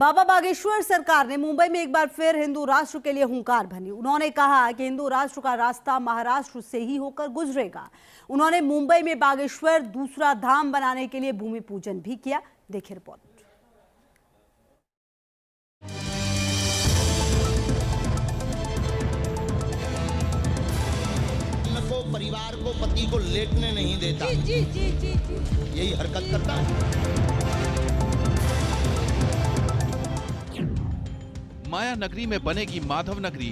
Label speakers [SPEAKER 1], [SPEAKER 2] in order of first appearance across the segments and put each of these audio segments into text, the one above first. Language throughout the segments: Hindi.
[SPEAKER 1] बाबा बागेश्वर सरकार ने मुंबई में एक बार फिर हिंदू राष्ट्र के लिए हुंकार भरी। उन्होंने कहा कि हिंदू राष्ट्र का रास्ता महाराष्ट्र से ही होकर गुजरेगा। उन्होंने मुंबई में बागेश्वर दूसरा धाम बनाने के लिए भूमि पूजन भी किया। देखिए रिपोर्ट।
[SPEAKER 2] परिवार को, पति को लेटने नहीं देता। जी, जी, जी, जी। यही हरकत करता है।
[SPEAKER 3] माया नगरी में बनेगी माधव नगरी।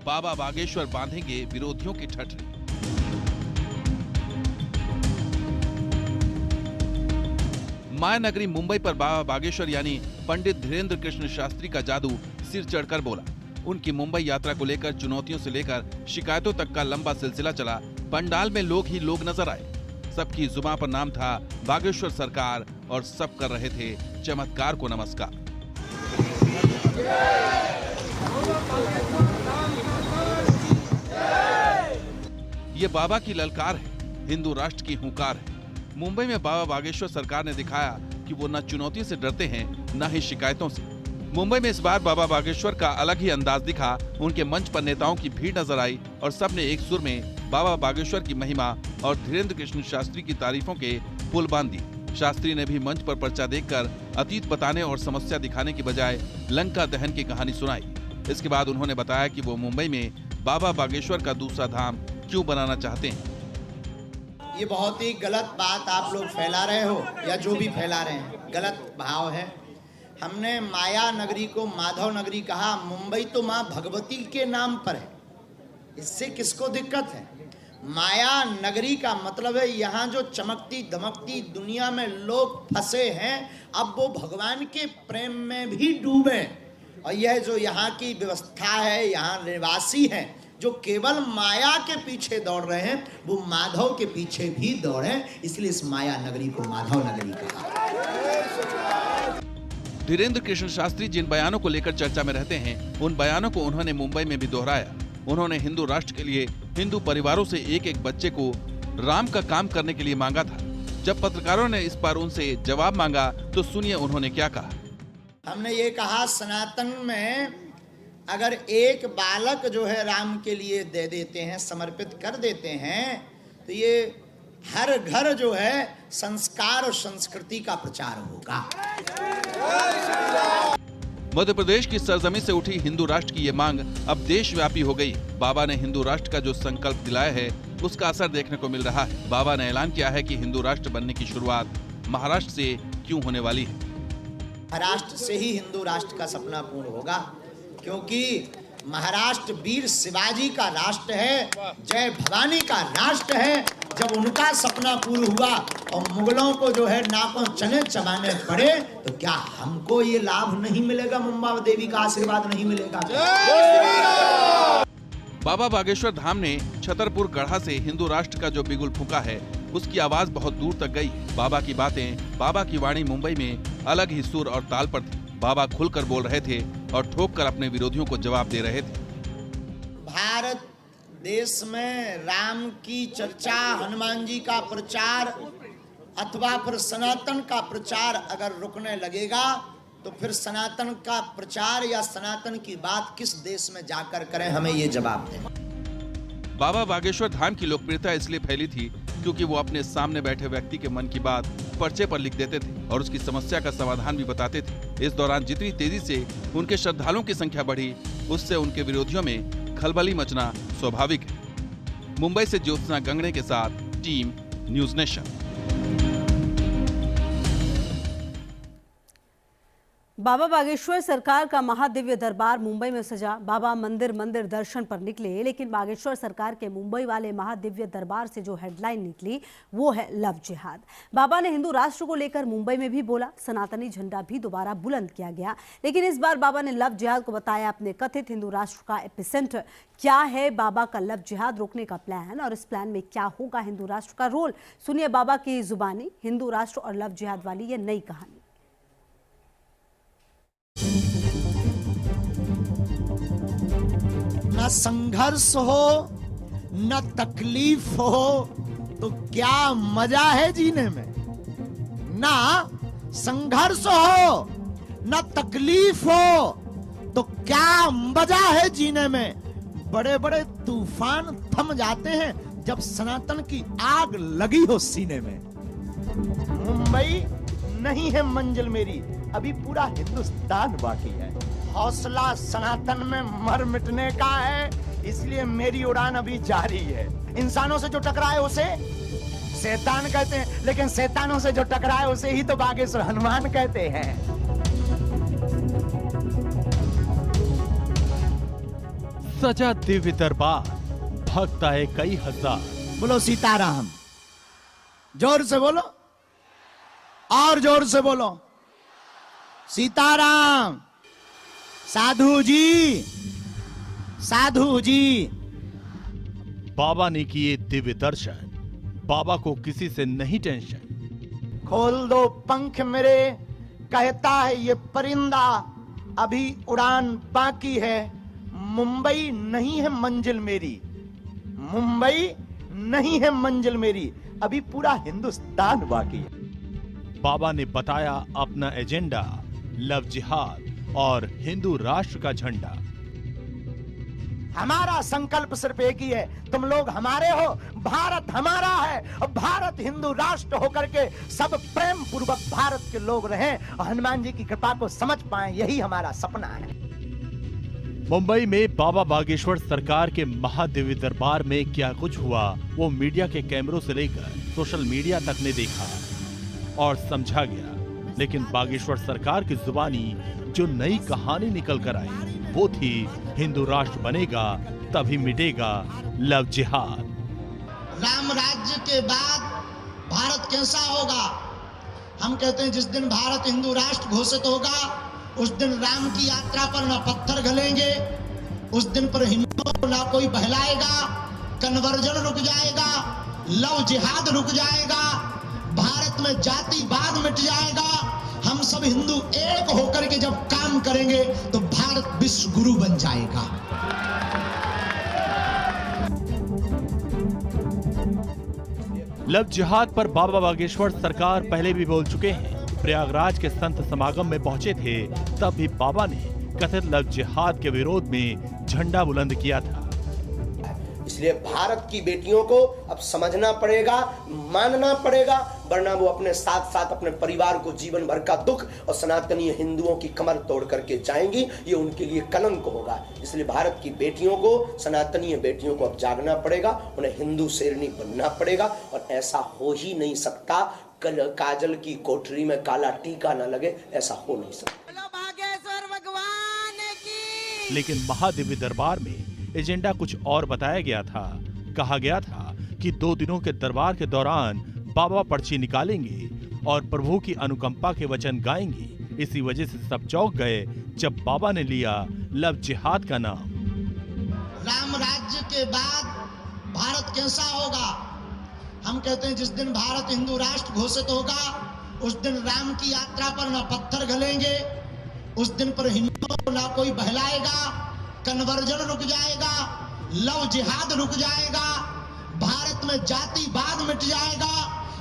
[SPEAKER 3] बाबा बागेश्वर बांधेंगे विरोधियों की ठठरी। माया नगरी मुंबई पर बाबा बागेश्वर यानी पंडित धीरेन्द्र कृष्ण शास्त्री का जादू सिर चढ़कर बोला। उनकी मुंबई यात्रा को लेकर चुनौतियों से लेकर शिकायतों तक का लंबा सिलसिला चला। पंडाल में लोग ही लोग नजर आए। सबकी जुबान पर नाम था बागेश्वर सरकार और सब कर रहे थे चमत्कार को नमस्कार। ये बाबा की ललकार है, हिंदू राष्ट्र की हुंकार है। मुंबई में बाबा बागेश्वर सरकार ने दिखाया कि वो न चुनौती से डरते हैं न ही शिकायतों से। मुंबई में इस बार बाबा बागेश्वर का अलग ही अंदाज दिखा। उनके मंच पर नेताओं की भीड़ नजर आई और सबने एक सुर में बाबा बागेश्वर की महिमा और धीरेन्द्र कृष्ण शास्त्री की तारीफों के पुल बांध दिए। शास्त्री ने भी मंच पर पर्चा देखकर अतीत बताने और समस्या दिखाने की बजाय लंका दहन की कहानी सुनाई। इसके बाद उन्होंने बताया कि वो मुंबई में बाबा बागेश्वर का दूसरा धाम क्यों बनाना चाहते हैं।
[SPEAKER 2] ये बहुत ही गलत बात आप लोग फैला रहे हो, या जो भी फैला रहे हैं, गलत भाव है। हमने माया नगरी को माधव नगरी कहा। मुंबई तो माँ भगवती के नाम पर है, इससे किसको दिक्कत है? माया नगरी का मतलब है यहाँ जो चमकती धमकती दुनिया में लोग फंसे हैं, अब वो भगवान के प्रेम में भी डूबे। और यह जो यहाँ की व्यवस्था है, यहाँ निवासी हैं जो केवल माया के पीछे दौड़ रहे हैं, वो माधव के पीछे भी दौड़े। इसलिए इस माया नगरी को माधव नगरी कहा।
[SPEAKER 3] धीरेन्द्र कृष्ण शास्त्री जिन बयानों को लेकर चर्चा में रहते हैं, उन बयानों को उन्होंने मुंबई में भी दोहराया। उन्होंने हिंदू राष्ट्र के लिए हिंदू परिवारों से एक एक बच्चे को राम का काम करने के लिए मांगा था। जब पत्रकारों ने इस पर उनसे जवाब मांगा तो सुनिए उन्होंने क्या कहा।
[SPEAKER 2] हमने ये कहा, सनातन में अगर एक बालक जो है राम के लिए दे देते हैं, समर्पित कर देते हैं, तो ये हर घर जो है संस्कार और संस्कृति का प्रचार होगा।
[SPEAKER 3] मध्य प्रदेश की सरजमी से उठी हिंदू राष्ट्र की ये मांग अब देशव्यापी हो गई। बाबा ने हिंदू राष्ट्र का जो संकल्प दिलाया है, उसका असर देखने को मिल रहा है। बाबा ने ऐलान किया है कि हिंदू राष्ट्र बनने की शुरुआत महाराष्ट्र से क्यों होने वाली है।
[SPEAKER 2] महाराष्ट्र से ही हिंदू राष्ट्र का सपना पूर्ण होगा, क्योंकि महाराष्ट्र वीर शिवाजी का राष्ट्र है, जय भवानी का राष्ट्र है। जब उनका सपना पूर्ण हुआ और मुगलों को जो है नाकों चने चबाने पड़े, तो क्या हमको ये लाभ नहीं मिलेगा? मुंबा देवी का आशीर्वाद नहीं मिलेगा?
[SPEAKER 3] बाबा बागेश्वर धाम ने छतरपुर गढ़ा से हिंदू राष्ट्र का जो बिगुल फूंका है, उसकी आवाज बहुत दूर तक गई। बाबा की बातें, बाबा की वाणी मुंबई में अलग ही सुर और ताल पर थी। बाबा खुलकर बोल रहे थे और ठोक कर अपने विरोधियों को जवाब दे रहे थे।
[SPEAKER 2] भारत देश में राम की चर्चा, हनुमान जी का प्रचार अथवा फिर सनातन का प्रचार अगर रुकने लगेगा, तो फिर सनातन का प्रचार या सनातन की बात किस देश में जाकर करें? हमें ये जवाब दें।
[SPEAKER 3] बाबा बागेश्वर धाम की लोकप्रियता इसलिए फैली थी क्योंकि वो अपने सामने बैठे व्यक्ति के मन की बात पर्चे पर लिख देते थे और उसकी समस्या का समाधान भी बताते थे। इस दौरान जितनी तेजी से उनके श्रद्धालुओं की संख्या बढ़ी, उससे उनके विरोधियों में खलबली मचना स्वाभाविक है। मुंबई से ज्योत्सना गंगड़े के साथ टीम न्यूज नेशन।
[SPEAKER 1] बाबा बागेश्वर सरकार का महादिव्य दरबार मुंबई में सजा। बाबा मंदिर मंदिर दर्शन पर निकले, लेकिन बागेश्वर सरकार के मुंबई वाले महादिव्य दरबार से जो हेडलाइन निकली वो है लव जिहाद। बाबा ने हिंदू राष्ट्र को लेकर मुंबई में भी बोला। सनातनी झंडा भी दोबारा बुलंद किया गया, लेकिन इस बार बाबा ने लव जिहाद को बताया अपने कथित हिंदू राष्ट्र का एपिसेंटर। क्या है बाबा का लव जिहाद रोकने का प्लान और इस प्लान में क्या होगा हिंदू राष्ट्र का रोल? सुनिए बाबा की जुबानी हिंदू राष्ट्र और लव जिहाद वाली ये नई कहानी।
[SPEAKER 2] न संघर्ष हो न तकलीफ हो तो क्या मजा है जीने में। ना संघर्ष हो, ना तकलीफ हो, तो क्या मजा है जीने में। बड़े बड़े तूफान थम जाते हैं जब सनातन की आग लगी हो सीने में। मुंबई नहीं है मंजिल मेरी, अभी पूरा हिंदुस्तान बाकी है। हौसला सनातन में मर मिटने का है, इसलिए मेरी उड़ान अभी जारी है। इंसानों से जो टकराए उसे शैतान कहते हैं, लेकिन शैतानों से जो टकराए उसे ही तो बागेश्वर हनुमान कहते हैं।
[SPEAKER 4] सजा दिव्य दरबार, भक्त आए कई हजार।
[SPEAKER 2] बोलो सीताराम, जोर से बोलो, और जोर से बोलो सीताराम। साधु जी, साधु जी।
[SPEAKER 4] बाबा ने किए दिव्य दर्शन, बाबा को किसी से नहीं टेंशन।
[SPEAKER 2] खोल दो पंख मेरे, कहता है ये परिंदा, अभी उड़ान बाकी है। मुंबई नहीं है मंजिल मेरी, मुंबई नहीं है मंजिल मेरी, अभी पूरा हिंदुस्तान बाकी है।
[SPEAKER 4] बाबा ने बताया अपना एजेंडा, लव जिहाद और हिंदू राष्ट्र का झंडा।
[SPEAKER 2] हमारा संकल्प सिर्फ एक ही है, तुम लोग हमारे हो, भारत हमारा है, और भारत हिंदू राष्ट्र होकर के सब प्रेम पूर्वक भारत के लोग रहें और हनुमान जी की कृपा को समझ पाएं, यही हमारा सपना है।
[SPEAKER 4] मुंबई में बाबा बागेश्वर सरकार के महादिव्य दरबार में क्या कुछ हुआ, वो मीडिया के कैमरों से लेकर सोशल मीडिया तक ने देखा और समझा गया। लेकिन बागेश्वर सरकार की जुबानी जो नई कहानी निकल कर आई वो थी, हिंदू राष्ट्र बनेगा तभी मिटेगा लव जिहाद।
[SPEAKER 2] राम राज्य के बाद भारत कैसा होगा? हम कहते हैं जिस दिन भारत हिंदू राष्ट्र घोषित होगा उस दिन राम की यात्रा पर ना पत्थर गलेंगे, उस दिन पर हिंदुओं को ना कोई बहलाएगा, कन्वर्जन रुक जाएगा, लव जिहाद रुक जाएगा, भारत में जातिवाद मिट जाएगा। हम सब हिंदू एक होकर के जब काम करेंगे तो भारत विश्व गुरु बन जाएगा।
[SPEAKER 4] लव जिहाद पर बाबा बागेश्वर सरकार पहले भी बोल चुके हैं। प्रयागराज के संत समागम में पहुंचे थे, तब भी बाबा ने कथित लव जिहाद के विरोध में झंडा बुलंद किया था।
[SPEAKER 5] इसलिए भारत की बेटियों को अब समझना पड़ेगा, मानना पड़ेगा, वरना वो अपने साथ साथ अपने परिवार को जीवन भर का दुख और सनातनी हिंदुओं की कमर तोड़ करके जाएंगी। ये उनके लिए कलंक होगा। इसलिए भारत की बेटियों को, सनातनी बेटियों को अब जागना पड़ेगा, उन्हें हिंदू शेरनी बनना पड़ेगा। और ऐसा हो ही नहीं सकता, काजल की कोठरी में काला टीका न लगे, ऐसा हो नहीं सकता।
[SPEAKER 6] बागेश्वर भगवान की।
[SPEAKER 4] लेकिन महादिव्य दरबार में एजेंडा कुछ और बताया गया था। कहा गया था कि 2 दिनों के दरबार के दौरान बाबा पर्ची निकालेंगे और प्रभु की अनुकंपा के वचन गाएंगे। इसी वजह से सब चौंक गए जब बाबा ने लिया लव जिहाद का नाम।
[SPEAKER 2] राम राज्य के बाद भारत कैसा होगा? हम कहते हैं जिस दिन भारत हिंदू राष्ट्र घोषित होगा उस दिन राम की यात्रा पर ना पत्थर गलेंगे, उस दिन पर हिंदुओं को ना कोई बहलाएगा, कन्वर्जन रुक जाएगा, लव जिहाद रुक जाएगा, भारत में जातिवाद मिट जाएगा।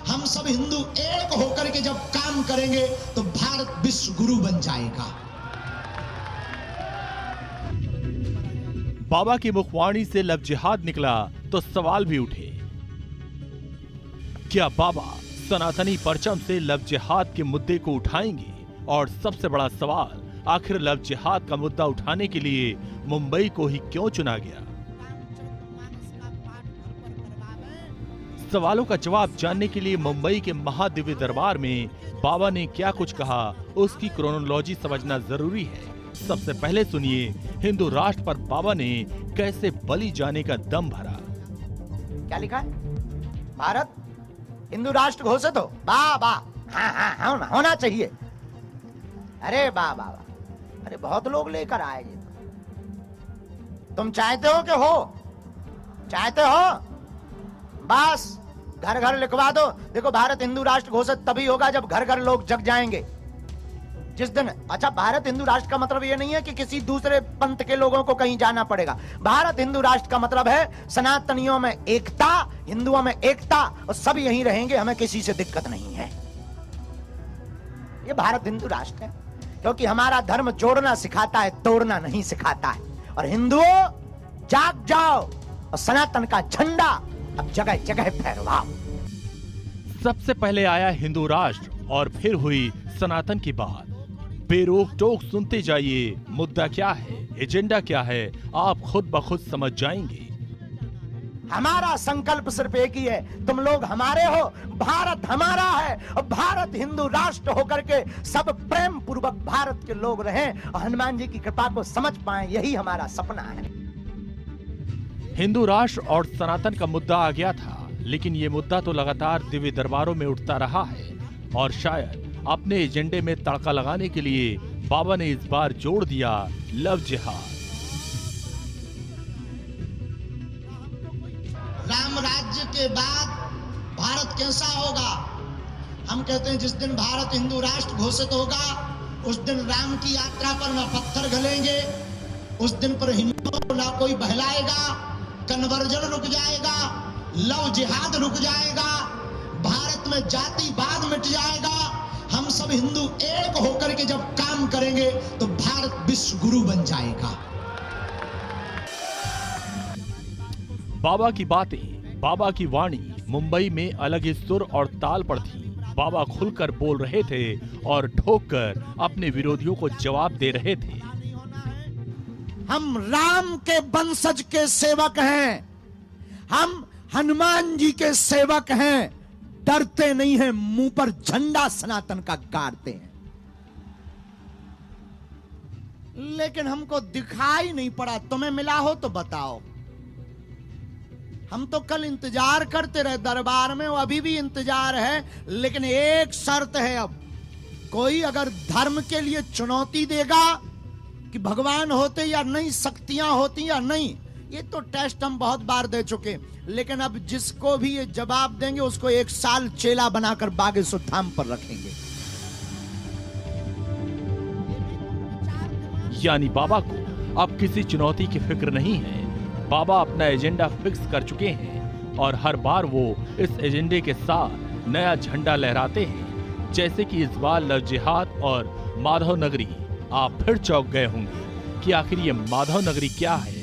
[SPEAKER 2] हम सब हिंदू एक होकर के जब काम करेंगे तो भारत विश्व गुरु बन जाएगा।
[SPEAKER 4] बाबा की मुखवाणी से लव जिहाद निकला तो सवाल भी उठे। क्या बाबा सनातनी परचम से लव जिहाद के मुद्दे को उठाएंगे? और सबसे बड़ा सवाल, आखिर लव जिहाद का मुद्दा उठाने के लिए मुंबई को ही क्यों चुना गया? सवालों का जवाब जानने के लिए मुंबई के महादिव्य दरबार में बाबा ने क्या कुछ कहा, उसकी क्रोनोलॉजी समझना जरूरी है। सबसे पहले सुनिए हिंदू राष्ट्र पर बाबा ने कैसे बलि जाने का दम भरा।
[SPEAKER 2] क्या लिखा है? भारत हिंदू राष्ट्र घोषित हो। वाह वाह, हाँ होना चाहिए। अरे वाह वाह वाह, अरे बहुत लोग लेकर आएंगे। तुम चाहते हो कि हो? चाहते हो? बस घर घर लिखवा दो। देखो, भारत हिंदू राष्ट्र घोषित तभी होगा जब घर घर लोग जग जाएंगे। जिस दिन, अच्छा, भारत हिंदू राष्ट्र का मतलब ये नहीं है कि किसी दूसरे पंथ के लोगों को कहीं जाना पड़ेगा। भारत हिंदू राष्ट्र का मतलब है सनातनियों में एकता, हिंदुओं में एकता, और सब यहीं रहेंगे, हमें किसी से दिक्कत नहीं है। ये भारत हिंदू राष्ट्र है, क्योंकि हमारा धर्म जोड़ना सिखाता है, तोड़ना नहीं सिखाता है। और हिंदुओं जाग जाओ और सनातन का झंडा अब जगह जगह फहराओ।
[SPEAKER 4] सबसे पहले आया हिंदू राष्ट्र और फिर हुई सनातन की बात। बेरोक टोक सुनते जाइए, मुद्दा क्या है, एजेंडा क्या है, आप खुद ब खुद समझ जाएंगे।
[SPEAKER 2] हमारा संकल्प सिर्फ एक ही है, तुम लोग हमारे हो, भारत हमारा है और भारत हिंदू राष्ट्र होकर के सब प्रेम पूर्वक भारत के लोग रहें और हनुमान जी की कृपा को समझ पाएं, यही हमारा सपना है।
[SPEAKER 4] हिंदू राष्ट्र और सनातन का मुद्दा आ गया था, लेकिन ये मुद्दा तो लगातार दिव्य दरबारों में उठता रहा है और शायद अपने एजेंडे में तड़का लगाने के लिए बाबा ने इस बार जोड़ दिया लव जिहाद।
[SPEAKER 2] राम राज्य के बाद भारत कैसा होगा? हम कहते हैं जिस दिन भारत हिंदू राष्ट्र घोषित होगा उस दिन राम की यात्रा पर न पत्थर गलेंगे, उस दिन पर हिंदुओं को ना कोई बहलाएगा, कन्वर्जन रुक जाएगा, लव जिहाद रुक जाएगा, भारत में जातिवाद मिट जाएगा। हम सब हिंदू एक होकर के जब काम करेंगे तो भारत विश्व गुरु बन जाएगा।
[SPEAKER 4] बाबा की बातें, बाबा की वाणी मुंबई में अलग ही सुर और ताल पर थी। बाबा खुलकर बोल रहे थे और ठोककर अपने विरोधियों को जवाब दे रहे थे।
[SPEAKER 2] हम राम के वंशज के सेवक हैं, हम हनुमान जी के सेवक हैं, डरते नहीं हैं, मुंह पर झंडा सनातन का गाड़ते हैं। लेकिन हमको दिखाई नहीं पड़ा, तुम्हें मिला हो तो बताओ। हम तो कल इंतजार करते रहे दरबार में, वो अभी भी इंतजार है, लेकिन एक शर्त है, अब कोई अगर धर्म के लिए चुनौती देगा कि भगवान होते या नहीं, शक्तियां होती या नहीं, ये तो टेस्ट हम बहुत बार दे चुके, लेकिन अब जिसको भी ये जवाब देंगे उसको 1 साल चेला बनाकर बागेश्वर धाम पर रखेंगे।
[SPEAKER 4] यानी बाबा को अब किसी चुनौती की फिक्र नहीं है। बाबा अपना एजेंडा फिक्स कर चुके हैं और हर बार वो इस एजेंडे के साथ नया झंडा लहराते हैं। जैसे कि इस बार लव जिहाद और माधव नगरी। आप फिर चौंक गए होंगे कि आखिर ये माधव नगरी क्या है